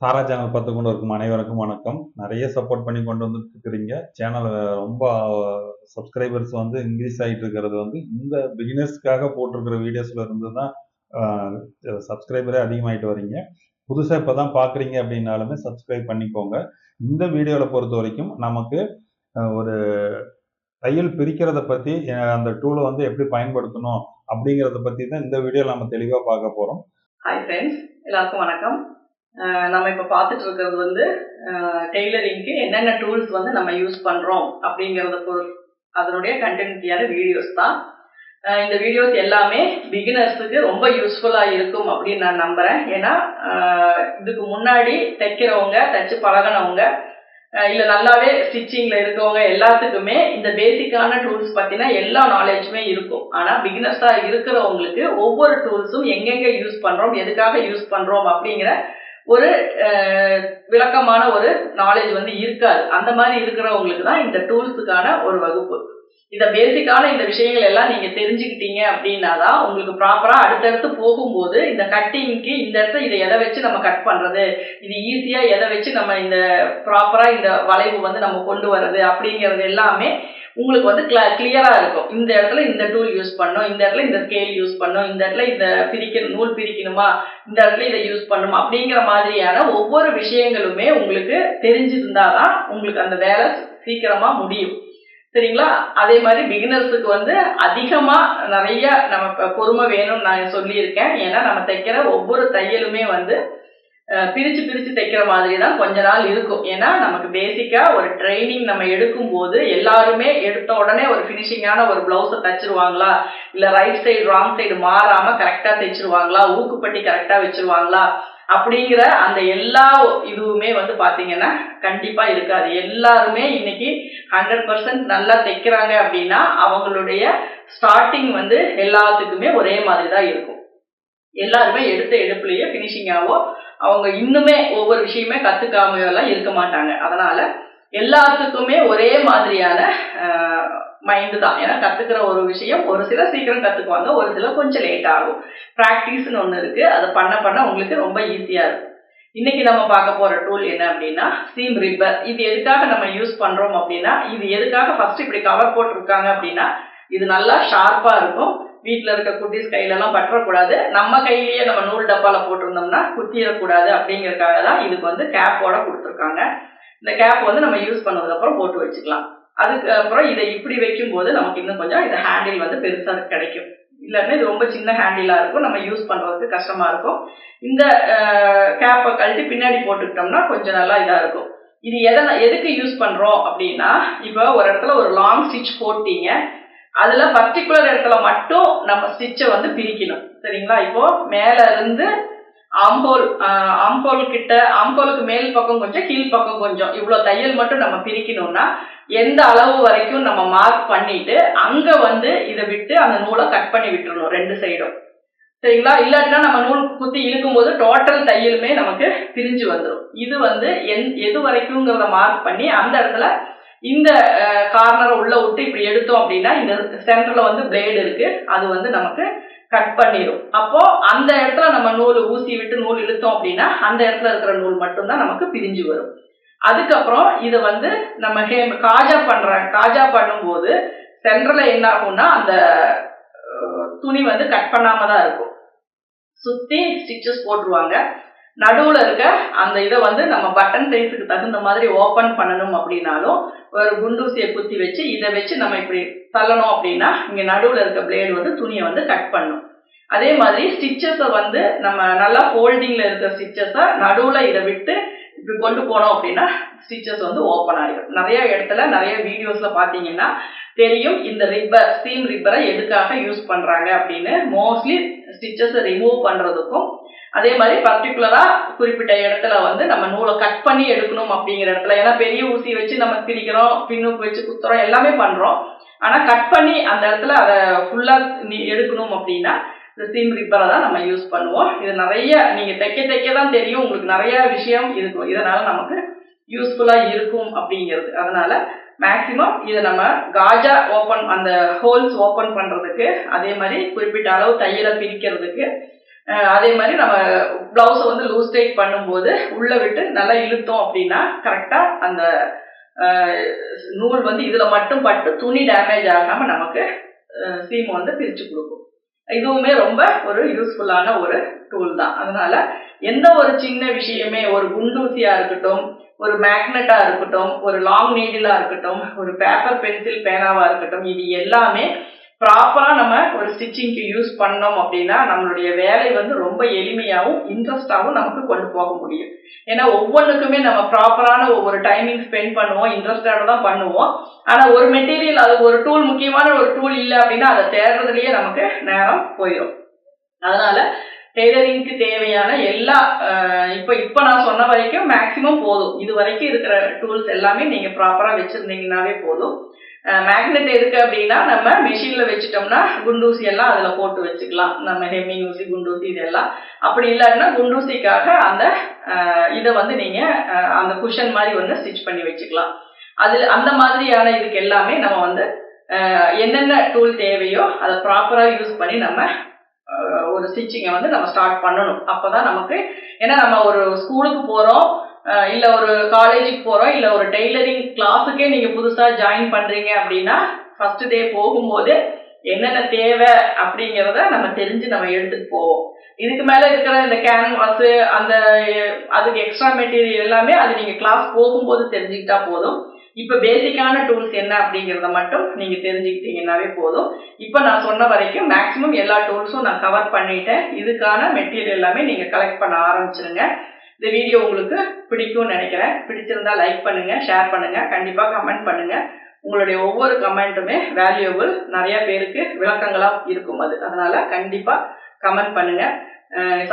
சாரா channel பார்த்து கொண்டு இருக்கும் அனைவருக்கும் வணக்கம். நிறைய சப்போர்ட் பண்ணி கொண்டு வந்துட்டு இருக்கிறீங்க. சேனல் ரொம்ப சப்ஸ்கிரைபர்ஸ் வந்து இன்க்ரீஸ் ஆகிட்டு இருக்கிறது வந்து இந்த பிகினர்ஸ்க்காக போட்டிருக்கிற வீடியோஸ்ல இருந்து தான் சப்ஸ்கிரைபரே அதிகமாகிட்டு வரீங்க. புதுசாக இப்போ தான் பார்க்குறீங்க அப்படின்னாலுமே சப்ஸ்கிரைப் பண்ணிக்கோங்க. இந்த வீடியோவில் பொறுத்த வரைக்கும் நமக்கு ஒரு தையல் பிரிக்கிறத பற்றி அந்த டூலை வந்து எப்படி பயன்படுத்தணும் அப்படிங்கிறத பற்றி தான் இந்த வீடியோவில் நம்ம தெளிவாக பார்க்க போகிறோம். ஹாய் ஃப்ரெண்ட்ஸ், எல்லாருக்கும் வணக்கம். நம்ம இப்போ பார்த்துட்டு இருக்கிறது வந்து டெய்லரிங்க்கு என்னென்ன டூல்ஸ் வந்து நம்ம யூஸ் பண்ணுறோம் அப்படிங்கிறத அதனுடைய கண்டென்ட்டியான வீடியோஸ் தான். இந்த வீடியோஸ் எல்லாமே பிகினர்ஸுக்கு ரொம்ப யூஸ்ஃபுல்லாக இருக்கும் அப்படின்னு நான் நம்புகிறேன். ஏன்னா இதுக்கு முன்னாடி தைக்கிறவங்க, தைச்சு பழகினவங்க, இல்லை நல்லாவே ஸ்டிச்சிங்கில் இருக்கவங்க எல்லாத்துக்குமே இந்த பேசிக்கான டூல்ஸ் பற்றின எல்லா நாலேஜுமே இருக்கும். ஆனால் பிகினர்ஸாக இருக்கிறவங்களுக்கு ஒவ்வொரு டூல்ஸும் எங்கெங்கே யூஸ் பண்ணுறோம், எதுக்காக யூஸ் பண்ணுறோம் அப்படிங்கிற ஒரு விளக்கமான ஒரு நாலேஜ் வந்து இருக்காது. அந்த மாதிரி இருக்கிறவங்களுக்கு தான் இந்த டூல்ஸுக்கான ஒரு வகுப்பு. இந்த பேசிக்கான இந்த விஷயங்கள் எல்லாம் நீங்க தெரிஞ்சுக்கிட்டீங்க அப்படின்னா தான் உங்களுக்கு ப்ராப்பரா அடுத்தடுத்து போகும்போது இந்த கட்டிங்க்கு இந்த இடத்துல இதை எதை வச்சு நம்ம கட் பண்றது, இது ஈஸியா எதை வச்சு நம்ம இந்த ப்ராப்பரா இந்த வளைவு வந்து நம்ம கொண்டு வர்றது அப்படிங்கிறது எல்லாமே உங்களுக்கு வந்து கிளியரா இருக்கும். இந்த இடத்துல இந்த டூல் யூஸ் பண்ணணும், இந்த இடத்துல இந்த ஸ்கேல் யூஸ் பண்ணணும், இந்த இடத்துல இந்த நூல் பிரிக்கணுமா, இந்த இடத்துல இதை யூஸ் பண்ணணுமா அப்படிங்கிற மாதிரியான ஒவ்வொரு விஷயங்களுமே உங்களுக்கு தெரிஞ்சிருந்தாதான் உங்களுக்கு அந்த வேலை சீக்கிரமா முடியும். சரிங்களா? அதே மாதிரி பிகினர்ஸுக்கு வந்து அதிகமா நிறைய நம்ம பொறுமை வேணும்னு நான் சொல்லியிருக்கேன். ஏன்னா நம்ம தைக்கிற ஒவ்வொரு தையலுமே வந்து பிரிச்சு பிரிச்சு தைக்கிற மாதிரி தான் கொஞ்ச நாள் இருக்கும். ஏன்னா நமக்கு பேசிக்கா ஒரு ட்ரைனிங் நம்ம எடுக்கும் போது எல்லாருமே எடுத்த உடனே ஒரு ஃபினிஷிங்கான ஒரு பிளவுஸை தைச்சிருவாங்களா, இல்ல ரைட் சைடு ராங் சைடு மாறாம கரெக்டா தைச்சிருவாங்களா, ஊக்குப்பட்டி கரெக்டா வச்சிருவாங்களா அப்படிங்கிற அந்த எல்லா இதுவுமே வந்து பாத்தீங்கன்னா கண்டிப்பா இருக்காது. எல்லாருமே இன்னைக்கு 100% நல்லா தைக்கிறாங்க அப்படின்னா அவங்களுடைய ஸ்டார்டிங் வந்து எல்லாத்துக்குமே ஒரே மாதிரி தான் இருக்கும். எல்லாருமே எடுத்த எடுப்புலயே பினிஷிங்காவோ அவங்க இன்னுமே ஒவ்வொரு விஷயமே கத்துக்காமையோ எல்லாம் இருக்க மாட்டாங்க. அதனால எல்லாத்துக்குமே ஒரே மாதிரியான மைண்டு தான். ஏன்னா கத்துக்கிற ஒரு விஷயம் ஒரு சிலர் சீக்கிரம் கத்துக்குவாங்க, ஒரு சிலர் கொஞ்சம் லேட் ஆகும். பிராக்டிஸ்ன்னு ஒண்ணு இருக்கு, அதை பண்ண பண்ண உங்களுக்கு ரொம்ப ஈஸியா இருக்கும். இன்னைக்கு நம்ம பார்க்க போற டூல் என்ன அப்படின்னா சீம் ரிப்பர். இது எதுக்காக நம்ம யூஸ் பண்றோம் அப்படின்னா, இது எதுக்காக ஃபர்ஸ்ட் இப்படி கவர் போட்டிருக்காங்க அப்படின்னா, இது நல்லா ஷார்ப்பா இருக்கும். வீட்டில் இருக்க குட்டீஸ் கையிலலாம் பற்றக்கூடாது, நம்ம கையிலேயே நம்ம நூல் டப்பால போட்டிருந்தோம்னா குத்திடக்கூடாது அப்படிங்கிறதுக்காக தான் இதுக்கு வந்து கேப்போட கொடுத்துருக்காங்க. இந்த கேப் வந்து நம்ம யூஸ் பண்ணதுக்கப்புறம் போட்டு வச்சுக்கலாம். அதுக்கப்புறம் இதை இப்படி வைக்கும்போது நமக்கு இன்னும் கொஞ்சம் இந்த ஹேண்டில் வந்து பெருசாக கிடைக்கும். இல்லைன்னா இது ரொம்ப சின்ன ஹேண்டிலாக இருக்கும், நம்ம யூஸ் பண்ணுறதுக்கு கஷ்டமாக இருக்கும். இந்த கேப்பை கழட்டி பின்னாடி போட்டுக்கிட்டோம்னா கொஞ்சம் நல்லா இதாக இருக்கும். இது எதுக்கு யூஸ் பண்ணுறோம் அப்படின்னா, இப்போ ஒரு இடத்துல ஒரு லாங் ஸ்டிச் போட்டீங்க, அதுல பர்டிகுலர் இடத்துல மட்டும் நம்ம ஸ்டிச்சை வந்து பிரிக்கணும். சரிங்களா? இப்போ மேல இருந்து ஆம்ஹோல் கிட்ட, ஆம்ஹோலுக்கு மேல் பக்கம் கொஞ்சம் கீழ் பக்கம் கொஞ்சம் இவ்வளவு தையல் மட்டும் நம்ம பிரிக்கணும்னா எந்த அளவு வரைக்கும் நம்ம மார்க் பண்ணிட்டு அங்க வந்து இதை விட்டு அந்த நூலை கட் பண்ணி விட்டுறணும் ரெண்டு சைடும். சரிங்களா? இல்லாட்டினா நம்ம நூல் குத்தி இழுக்கும் போது டோட்டல் தையலுமே நமக்கு பிரிஞ்சு வந்துடும். இது வந்து எது வரைக்கும்ங்கிறத மார்க் பண்ணி அந்த இடத்துல இந்த கார்னரை உள்ள விட்டு இப்படி எடுத்தோம் அப்படின்னா இந்த சென்டர்ல வந்து பிளேடு இருக்கு, அது வந்து நமக்கு கட் பண்ணிடும். அப்போ அந்த இடத்துல நம்ம நூல் ஊசி விட்டு நூல் இழுத்தோம் அப்படின்னா அந்த இடத்துல இருக்கிற நூல் மட்டும்தான் நமக்கு பிரிஞ்சு வரும். அதுக்கப்புறம் இதை வந்து நம்ம காஜா பண்ணும்போது சென்டர்ல என்ன ஆகும்னா அந்த துணி வந்து கட் பண்ணாம தான் இருக்கும். சுத்தி ஸ்டிச்சஸ் போட்டுருவாங்க. நடுவுல இருக்க அந்த இதை வந்து நம்ம பட்டன் சைஸுக்கு தகுந்த மாதிரி ஓபன் பண்ணணும் அப்படின்னாலும் ஒரு குண்டூசியை குத்தி வச்சு இதை வச்சு நம்ம இப்படி தள்ளணும் அப்படின்னா இங்க நடுவுல இருக்க பிளேடு வந்து துணியை வந்து கட் பண்ணும். அதே மாதிரி ஸ்டிச்சஸை வந்து நம்ம நல்லா ஃபோல்டிங்ல இருக்க ஸ்டிச்சஸை நடுவுல இதை விட்டு இப்படி கொண்டு போனோம் அப்படின்னா ஸ்டிச்சஸ் வந்து ஓப்பன் ஆகிடும். நிறைய இடத்துல நிறைய வீடியோஸ்ல பாத்தீங்கன்னா தெரியும் இந்த ரிப்பர், சீம் ரிப்பரை எதுக்காக யூஸ் பண்றாங்க அப்படின்னு. மோஸ்ட்லி ஸ்டிச்சஸை ரிமூவ் பண்றதுக்கும், அதே மாதிரி பர்டிகுலரா குறிப்பிட்ட இடத்துல வந்து நம்ம நூலை கட் பண்ணி எடுக்கணும் அப்படிங்கிற இடத்துல, ஏன்னா பெரிய ஊசி வச்சு நம்ம பிரிக்கிறோம், பின்னுக்கு வச்சு குத்துறோம், எல்லாமே பண்றோம். ஆனா கட் பண்ணி அந்த இடத்துல அதை ஃபுல்லா எடுக்கணும் அப்படின்னா இந்த சீம் ரிப்பரை தான் நம்ம யூஸ் பண்ணுவோம். இது நிறைய நீங்க தைக்க தான் தெரியும் உங்களுக்கு நிறைய விஷயம் இருக்கும், இதனால நமக்கு யூஸ்ஃபுல்லா இருக்கும் அப்படிங்கிறது. அதனால மேக்சிமம் இதை நம்ம காஜா ஓப்பன், அந்த ஹோல்ஸ் ஓப்பன் பண்றதுக்கு, அதே மாதிரி குறிப்பிட்ட அளவு தையலை பிரிக்கிறதுக்கு, அதே மாதிரி நம்ம பிளவுஸை வந்து லூஸ் டைட் பண்ணும்போது உள்ள விட்டு நல்லா இழுத்தோம் அப்படின்னா கரெக்டா அந்த நூல் வந்து இதுல மட்டும் பட்டு துணி டேமேஜ் ஆகாம நமக்கு சீம் வந்து பிரிச்சு கொடுக்கும். இதுவுமே ரொம்ப ஒரு யூஸ்ஃபுல்லான ஒரு டூல் தான். அதனால எந்த ஒரு சின்ன விஷயமே, ஒரு குண்டூசியா இருக்கட்டும், ஒரு மேக்னெட்டா இருக்கட்டும், ஒரு லாங் நீடிலா இருக்கட்டும், ஒரு பேப்பர் பென்சில் பேனாவா இருக்கட்டும், இது எல்லாமே ப்ராப்பரா நம்ம ஒரு ஸ்டிச்சிங்க்கு யூஸ் பண்ணோம் அப்படின்னா நம்மளுடைய வேலை வந்து ரொம்ப எளிமையாகவும் இன்ட்ரெஸ்டாகவும் நமக்கு கொண்டு போக முடியும். ஏன்னா ஒவ்வொன்றுக்குமே நம்ம ப்ராப்பரான ஒரு டைமிங் ஸ்பெண்ட் பண்ணுவோம், இன்ட்ரெஸ்டாக தான் பண்ணுவோம். ஆனால் ஒரு மெட்டீரியல், அது ஒரு டூல், முக்கியமான ஒரு டூல் இல்லை அப்படின்னா அதை தேடுறதுலயே நமக்கு நேரம் போயிடும். அதனால டெய்லரிங்க்கு தேவையான எல்லா இப்போ நான் சொன்ன வரைக்கும் மேக்சிமம் போதும். இது வரைக்கும் இருக்கிற டூல்ஸ் எல்லாமே நீங்க ப்ராப்பரா வச்சிருந்தீங்கன்னாவே போதும். மேக்னெட் எதுக்கு அப்படின்னா நம்ம மெஷின்ல வச்சுட்டோம்னா குண்டூசி எல்லாம் அதுல போட்டு வச்சுக்கலாம். நம்ம ஹெம்மிங் ஊசி, குண்டூசி இதெல்லாம். அப்படி இல்லாட்டினா குண்டூசிக்காக அந்த இதை வந்து நீங்க அந்த குஷன் மாதிரி வந்து ஸ்டிச் பண்ணி வச்சுக்கலாம். அதுல அந்த மாதிரியான இதுக்கு எல்லாமே நம்ம வந்து என்னென்ன டூல் தேவையோ அதை ப்ராப்பரா யூஸ் பண்ணி நம்ம ஒரு ஸ்டிச்சிங்கை வந்து நம்ம ஸ்டார்ட் பண்ணணும். அப்பதான் நமக்கு, ஏன்னா நம்ம ஒரு ஸ்கூலுக்கு போறோம், இல்ல ஒரு காலேஜுக்கு போறோம், இல்ல ஒரு டெய்லரிங் கிளாஸுக்கே நீங்க புதுசா ஜாயின் பண்றீங்க அப்படின்னா ஃபர்ஸ்ட் டே போகும்போது என்னென்ன தேவை அப்படிங்கிறத நம்ம தெரிஞ்சு நம்ம எடுத்துட்டு போவோம். இதுக்கு மேல இருக்கிற இந்த கேன்வாஸ், அந்த அதுக்கு எக்ஸ்ட்ரா மெட்டீரியல் எல்லாமே அது நீங்க கிளாஸ் போகும்போது தெரிஞ்சுக்கிட்டா போதும். இப்ப பேசிக்கான டூல்ஸ் என்ன அப்படிங்கிறத மட்டும் நீங்க தெரிஞ்சுக்கிட்டீங்கன்னாவே போதும். இப்ப நான் சொன்ன வரைக்கும் மேக்சிமம் எல்லா டூல்ஸும் நான் கவர் பண்ணிட்டேன். இதுக்கான மெட்டீரியல் எல்லாமே நீங்க கலெக்ட் பண்ண ஆரம்பிச்சிருங்க. இந்த வீடியோ உங்களுக்கு பிடிக்கும்னு நினைக்கிறேன். பிடிச்சிருந்தா லைக் பண்ணுங்க, ஷேர் பண்ணுங்க, கண்டிப்பா கமெண்ட் பண்ணுங்க. உங்களுடைய ஒவ்வொரு கமெண்ட்டுமே வேல்யூபிள், நிறைய பேருக்கு விளக்கங்களா இருக்கும் அது. அதனால கண்டிப்பா கமெண்ட் பண்ணுங்க,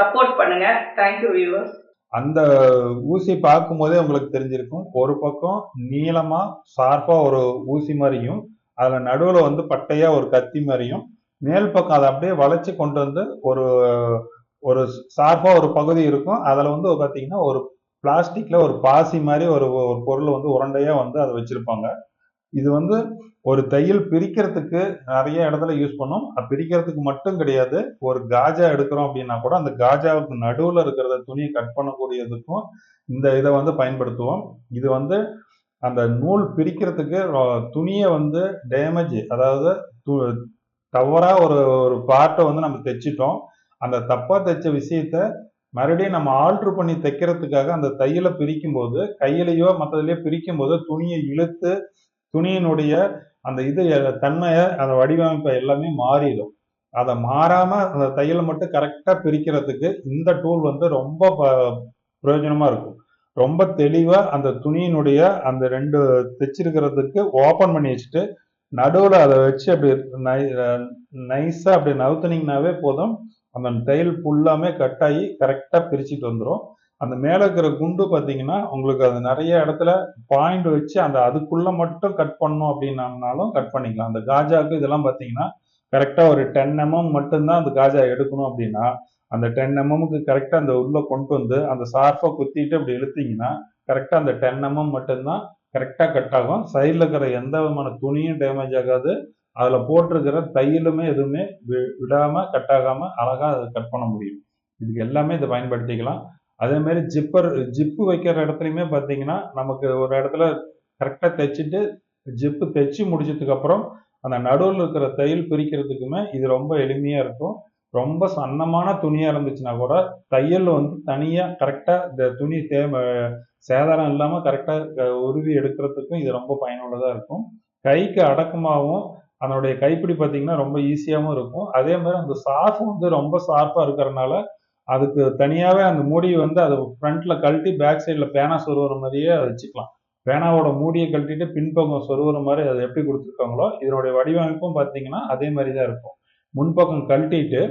சப்போர்ட் பண்ணுங்க. Thank you viewers. அந்த ஊசி பார்க்கும் போதே உங்களுக்கு தெரிஞ்சிருக்கும். ஒரு பக்கம் நீளமா ஷார்ப்பா ஒரு ஊசி மாதிரியும், அதுல நடுவுல வந்து பட்டையா ஒரு கத்தி மாதிரியும், மேல் பக்கம் அதை அப்படியே வளைச்சு கொண்டு வந்து ஒரு ஒரு ஷார்ப்பா ஒரு பகுதி இருக்கும். அதுல வந்து பாத்தீங்கன்னா ஒரு பிளாஸ்டிக்ல ஒரு பாசி மாதிரி ஒரு ஒரு பொருள் வந்து உருண்டையா வந்து அதை வச்சிருப்பாங்க. இது வந்து ஒரு தையல் பிரிக்கிறதுக்கு நிறைய இடத்துல யூஸ் பண்ணும். பிரிக்கிறதுக்கு மட்டும் கிடையாது, ஒரு காஜா எடுக்கிறோம் அப்படின்னா கூட அந்த காஜாவுக்கு நடுவுல இருக்கிற துணியை கட் பண்ணக்கூடியதுக்கும் இந்த இதை வந்து பயன்படுத்துவோம். இது வந்து அந்த நூல் பிரிக்கிறதுக்கு துணியை வந்து டேமேஜ், அதாவது தவறா ஒரு ஒரு பார்ட்டை வந்து நம்ம தைச்சிட்டோம், அந்த தப்பா தைச்ச விஷயத்த மறுபடியும் நம்ம ஆல்ட்ரு பண்ணி தைக்கிறதுக்காக அந்த தையலை பிரிக்கும் போது, கையிலையோ மற்றதுலயோ பிரிக்கும் போது துணியை இழுத்து துணியினுடைய அந்த இது தன்மையை, அந்த வடிவமைப்பை எல்லாமே மாறிடும். அதை மாறாம அந்த தையலை மட்டும் கரெக்டா பிரிக்கிறதுக்கு இந்த டூல் வந்து ரொம்ப பிரயோஜனமா இருக்கும். ரொம்ப தெளிவா அந்த துணியினுடைய அந்த ரெண்டு தைச்சிருக்கிறதுக்கு ஓபன் பண்ணி வச்சுட்டு நடுவுல அதை வச்சு அப்படி நைஸா அப்படி நவுத்துனீங்கன்னாவே போதும், அந்த தையல் ஃபுல்லாமே கட் ஆகி கரெக்டா பிரிச்சுட்டு வந்துடும். அந்த மேல இருக்கிற குண்டு பாத்தீங்கன்னா உங்களுக்கு அது நிறைய இடத்துல பாயிண்ட் வச்சு அந்த அதுக்குள்ள மட்டும் கட் பண்ணணும் அப்படின்னாலும் கட் பண்ணிக்கலாம். அந்த காஜாவுக்கு இதெல்லாம் பாத்தீங்கன்னா கரெக்டா ஒரு 10 mm மட்டும்தான் அந்த காஜா எடுக்கணும் அப்படின்னா அந்த 10 mmக்கு கரெக்டா அந்த உள்ள கொண்டு வந்து அந்த ஷார்ப்பா குத்திட்டு அப்படி இழுத்தீங்கன்னா கரெக்டா அந்த 10 mm மட்டும்தான் கரெக்டா கட் ஆகும். சைட்ல இருக்கிற எந்த விதமான துணியும் டேமேஜ் ஆகாது. அதுல போட்டிருக்கிற தையலுமே எதுவுமே விடாம கட் ஆகாம அழகா அதை கட் பண்ண முடியும். இதுக்கு எல்லாமே இதை பயன்படுத்திக்கலாம். அதே மாதிரி ஜிப்பு வைக்கிற இடத்துலையுமே பார்த்தீங்கன்னா நமக்கு ஒரு இடத்துல கரெக்டாக தைச்சிட்டு ஜிப்பு தைச்சி முடிச்சதுக்கு அப்புறம் அந்த நடுவில் இருக்கிற தையல் பிரிக்கிறதுக்குமே இது ரொம்ப எளிமையாக இருக்கும். ரொம்ப சன்னமான துணியாக இருந்துச்சுன்னா கூட தையல் வந்து தனியாக கரெக்டாக இந்த துணி சேதாரம் இல்லாமல் கரெக்டாக உருவி எடுக்கிறதுக்கும் இது ரொம்ப பயனுள்ளதாக இருக்கும். கைக்கு அடக்கமாகவும் அதனுடைய கைப்பிடி பார்த்தீங்கன்னா ரொம்ப ஈஸியாகவும் இருக்கும். அதே மாதிரி அந்த சாஃப் வந்து ரொம்ப ஷார்ப்பாக இருக்கிறனால அதுக்கு தனியாகவே அந்த மூடியை வந்து அதை ஃப்ரண்ட்ல கழட்டி பேக் சைடில் பேனா சொருகிற மாதிரியே வச்சுக்கலாம். பேனாவோட மூடியை கழட்டிட்டு பின்பக்கம் சொருகிற மாதிரி அதை எப்படி கொடுத்துருக்காங்களோ இதனுடைய வடிவமைப்பும் பார்த்தீங்கன்னா அதே மாதிரி தான் இருக்கும். முன்பக்கம் கழட்டிட்டு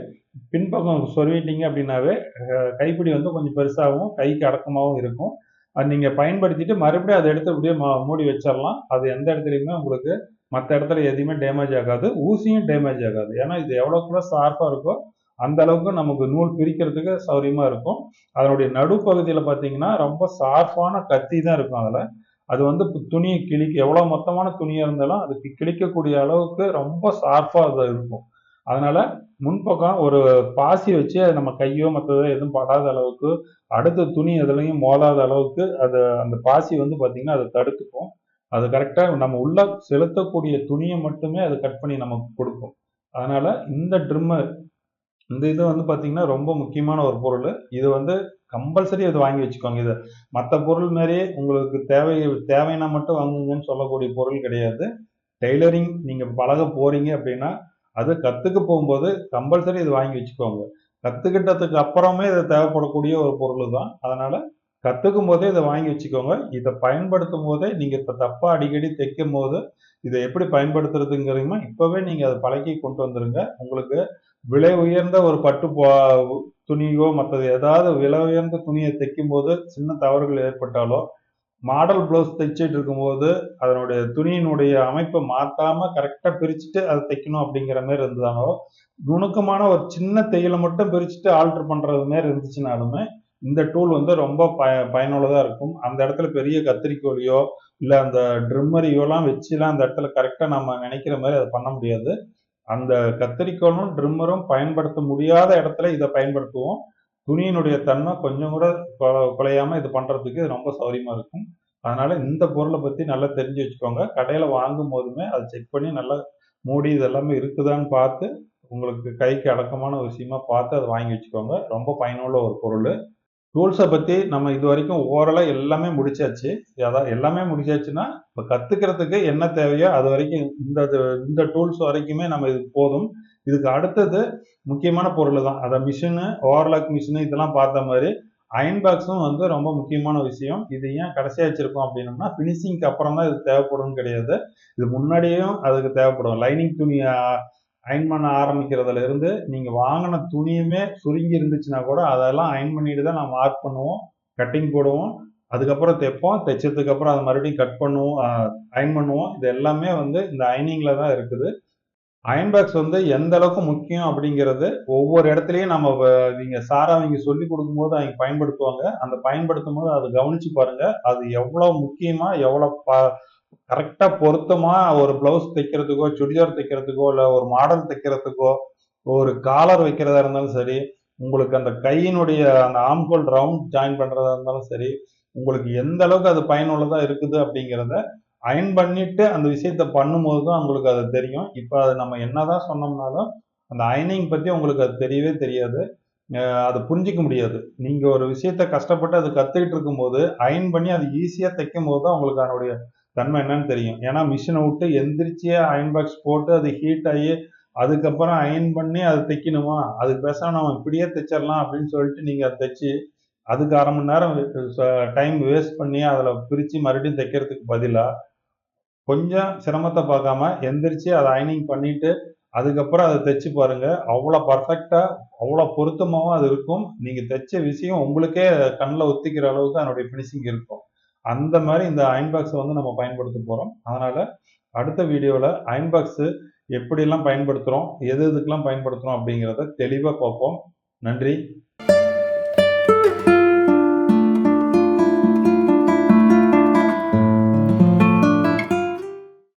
பின்பக்கம் சொருவிட்டீங்க அப்படின்னாவே கைப்பிடி வந்து கொஞ்சம் பெருசாகவும் கைக்கு அடக்கமாகவும் இருக்கும். அது நீங்கள் பயன்படுத்திட்டு மறுபடியும் அதை எடுத்து அப்படியே மூடி வச்சிடலாம். அது எந்த இடத்துலையுமே உங்களுக்கு மற்ற இடத்துல எதுவுமே டேமேஜ் ஆகாது, ஊசியும் டேமேஜ் ஆகாது. ஏன்னா இது எவ்வளோக்குள்ள ஷார்ப்பாக இருக்கோ அந்த அளவுக்கு நமக்கு நூல் பிரிக்கிறதுக்கு சௌரியமா இருக்கும். அதனுடைய நடுப்பகுதியில் பார்த்தீங்கன்னா ரொம்ப ஷார்ப்பான கத்தி தான் இருக்கும். அதில் அது வந்து துணியை எவ்வளோ மொத்தமான துணியாக இருந்தாலும் அதுக்கு கிழிக்கக்கூடிய அளவுக்கு ரொம்ப ஷார்ப்பாக அது இருக்கும். அதனால முன்பக்கம் ஒரு பாசி வச்சு அது நம்ம கையோ மற்றதோ எதுவும் படாத அளவுக்கு, அடுத்த துணி எதுலயும் மோதாத அளவுக்கு அந்த பாசி வந்து பார்த்தீங்கன்னா அதை தடுத்துக்கும். அது கரெக்டா நம்ம உள்ள செலுத்தக்கூடிய துணியை மட்டுமே அது கட் பண்ணி நமக்கு கொடுக்கும். அதனால இந்த ட்ரிம்மர் இந்த இது வந்து பார்த்தீங்கன்னா ரொம்ப முக்கியமான ஒரு பொருள். இது வந்து கம்பல்சரி இது வாங்கி வச்சுக்கோங்க. இது மற்ற பொருள் மாதிரியே உங்களுக்கு தேவைன்னா மட்டும் வாங்குங்கன்னு சொல்லக்கூடிய பொருள் கிடையாது. டெய்லரிங் நீங்க பழக போறீங்க அப்படின்னா, அது கத்துக்க போகும்போது கம்பல்சரி இது வாங்கி வச்சுக்கோங்க. கத்துக்கிட்டதுக்கு அப்புறமே இது தேவைப்படக்கூடிய ஒரு பொருள் தான். அதனால கத்துக்கும் போதே இதை வாங்கி வச்சுக்கோங்க. இதை பயன்படுத்தும் போதே நீங்க இப்ப தப்பா அடிக்கடி தைக்கும் போது இதை எப்படி பயன்படுத்துறதுங்கிறதையுமா இப்பவே நீங்க அதை பழக்கி கொண்டு வந்துருங்க. உங்களுக்கு விலை உயர்ந்த ஒரு துணியோ மற்றது ஏதாவது விலை உயர்ந்த துணியை தைக்கும் போது சின்ன தவறுகள் ஏற்பட்டாலோ, மாடல் பிளவுஸ் தைச்சிட்டு இருக்கும்போது அதனுடைய துணியினுடைய அமைப்பை மாத்தாம கரெக்டா பிரிச்சுட்டு அதை தைக்கணும் அப்படிங்கிற மாதிரி இருந்தாலோ, நுணுக்கமான ஒரு சின்ன தையலை மட்டும் பிரிச்சுட்டு ஆல்டர் பண்றது மாதிரி இருந்துச்சுனாலுமே இந்த டூல் வந்து ரொம்ப பயனுள்ளதா இருக்கும். அந்த இடத்துல பெரிய கத்திரிக்கோலையோ இல்ல அந்த ட்ரிம்மரையோலாம் வச்சுலாம் அந்த இடத்துல கரெக்டா நம்ம நினைக்கிற மாதிரி அதை பண்ண முடியாது. அந்த கத்தரிக்கோலும் ட்ரிம்மரும் பயன்படுத்த முடியாத இடத்துல இதை பயன்படுத்துவோம். துணியினுடைய தன்மை கொஞ்சம் கூட குலையாம இது பண்றதுக்கு இது ரொம்ப சௌரியமா இருக்கும். அதனால இந்த பொருளை பத்தி நல்லா தெரிஞ்சு வச்சுக்கோங்க. கடையில வாங்கும் போதுமே அதை செக் பண்ணி நல்லா மூடி இது எல்லாமே இருக்குதான்னு பார்த்து உங்களுக்கு கைக்கு அடக்கமான விஷயமா பார்த்து அதை வாங்கி வச்சுக்கோங்க. ரொம்ப பயனுள்ள ஒரு பொருள். டூல்ஸை பத்தி நம்ம இது வரைக்கும் ஓரளா எல்லாமே முடிச்சாச்சு. அதான் எல்லாமே முடிச்சாச்சுன்னா இப்ப கத்துக்கிறதுக்கு என்ன தேவையோ அது வரைக்கும் இந்த டூல்ஸ் வரைக்குமே நம்ம இது போதும். இதுக்கு அடுத்தது முக்கியமான பொருள் தான். அத மிஷினு, ஓவர்லாக் மிஷினு இதெல்லாம் பார்த்த மாதிரி அயர்ன் பாக்ஸும் வந்து ரொம்ப முக்கியமான விஷயம். இது ஏன் கடைசியா வச்சிருக்கோம் அப்படின்னம்னா, ஃபினிஷிங்க்கு அப்புறம் தான் இது தேவைப்படும்னு கிடையாது. இது முன்னாடியும் அதுக்கு தேவைப்படும். லைனிங் துணிய அயர்ன் பண்ண ஆரம்பிக்கிறதுல இருந்து நீங்க வாங்கின துணியுமே சுருங்கி இருந்துச்சுன்னா கூட அதெல்லாம் அயர்ன் பண்ணிட்டு தான் நான் மார்க் பண்ணுவோம், கட்டிங் போடுவோம், அதுக்கப்புறம் தைப்போம், தைச்சதுக்கு அப்புறம் அதை மறுபடியும் கட் பண்ணுவோம், அயர்ன் பண்ணுவோம். இது எல்லாமே வந்து இந்த அயர்னிங்ல தான் இருக்குது. அயர்ன் பாக்ஸ் வந்து எந்த அளவுக்கு முக்கியம் அப்படிங்கிறது ஒவ்வொரு இடத்துலயும் நீங்க அவங்க சொல்லி கொடுக்கும்போது அவங்க பயன்படுத்துவாங்க. அந்த பயன்படுத்தும் போது அதை கவனிச்சு பாருங்க. அது எவ்வளவு முக்கியமா எவ்வளவு கரெக்டா பொருத்தமா ஒரு பிளவுஸ் தைக்கிறதுக்கோ, சுடிதார் தைக்கிறதுக்கோ, இல்ல ஒரு மாடல் தைக்கிறதுக்கோ, ஒரு காலர் வைக்கிறதா இருந்தாலும் சரி, உங்களுக்கு அந்த கையினுடைய அந்த ஆம்ஹோல் ரவுண்ட் ஜாயின் பண்றதா இருந்தாலும் சரி, உங்களுக்கு எந்த அளவுக்கு அது பயனுள்ளதா இருக்குது அப்படிங்கிறத அயர்ன் பண்ணிட்டு அந்த விஷயத்த பண்ணும்போது தான் உங்களுக்கு அது தெரியும். இப்ப அது நம்ம என்னதான் சொன்னோம்னாலும், அந்த அயர்னிங் பத்தி உங்களுக்கு அது தெரியவே தெரியாது. அத புரிஞ்சுக்க முடியாது. நீங்க ஒரு விஷயத்த கஷ்டப்பட்டு அது கத்துக்கிட்டு இருக்கும்போது, அயர்ன் பண்ணி அது ஈஸியா தைக்கும்போது தான் உங்களுக்கு அதனுடைய தன்மை என்னன்னு தெரியும். ஏன்னா மிஷினை விட்டு எந்திரிச்சு அயர்ன் பாக்ஸ் போட்டு அது ஹீட் ஆகி அதுக்கப்புறம் அயர்ன் பண்ணி அது தைக்கணுமா, அதுக்கு பேசாம நம்ம இப்படியே தைச்சிடலாம் அப்படின்னு சொல்லிட்டு நீங்க அதை தைச்சு அதுக்கு 1/2 மணி நேரம் டைம் வேஸ்ட் பண்ணி அதில் பிரித்து மறுபடியும் தைக்கிறதுக்கு பதிலா கொஞ்சம் சிரமத்தை பார்க்காம எந்திரிச்சு அதை அயனிங் பண்ணிட்டு அதுக்கப்புறம் அதை தைச்சு பாருங்க. அவ்வளோ பர்ஃபெக்டா அவ்வளோ பொருத்தமாகவும் அது இருக்கும். நீங்க தைச்ச விஷயம் உங்களுக்கே கண்ணில் ஒத்திக்கிற அளவுக்கு அதனுடைய ஃபினிஷிங் இருக்கும். அந்த மாதிரி இந்த அயர்ன் பாக்ஸை வந்து நம்ம பயன்படுத்த போறோம். அதனால அடுத்த வீடியோவில் அயர்ன் பாக்ஸ் எப்படியெல்லாம் பயன்படுத்துறோம், எது எதுக்கெல்லாம் பயன்படுத்துறோம் அப்படிங்கிறத தெளிவாக பார்ப்போம். நன்றி.